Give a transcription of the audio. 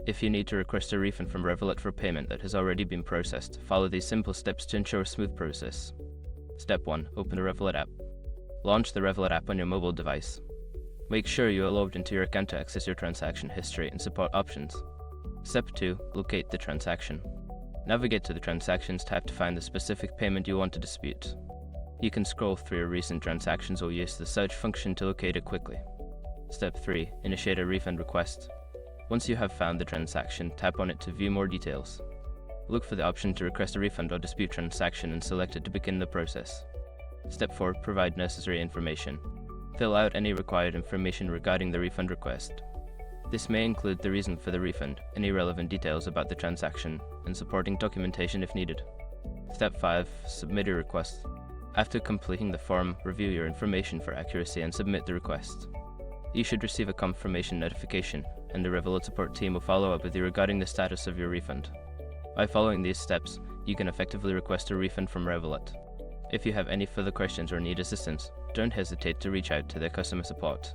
If you need to request a refund from Revolut for payment that has already been processed, follow these simple steps to ensure a smooth process. Step 1. Open the Revolut app. Launch the Revolut app on your mobile device. Make sure you are logged into your account to access your transaction history and support options. Step 2. Locate the transaction. Navigate to the Transactions tab to find the specific payment you want to dispute. You can scroll through your recent transactions or use the search function to locate it quickly. Step 3. Initiate a refund request. Once you have found the transaction, tap on it to view more details. Look for the option to request a refund or dispute transaction and select it to begin the process. Step 4. Provide necessary information. Fill out any required information regarding the refund request. This may include the reason for the refund, any relevant details about the transaction, and supporting documentation if needed. Step 5. Submit your request. After completing the form, review your information for accuracy and submit the request. You should receive a confirmation notification, and the Revolut support team will follow up with you regarding the status of your refund. By following these steps, you can effectively request a refund from Revolut. If you have any further questions or need assistance, don't hesitate to reach out to their customer support.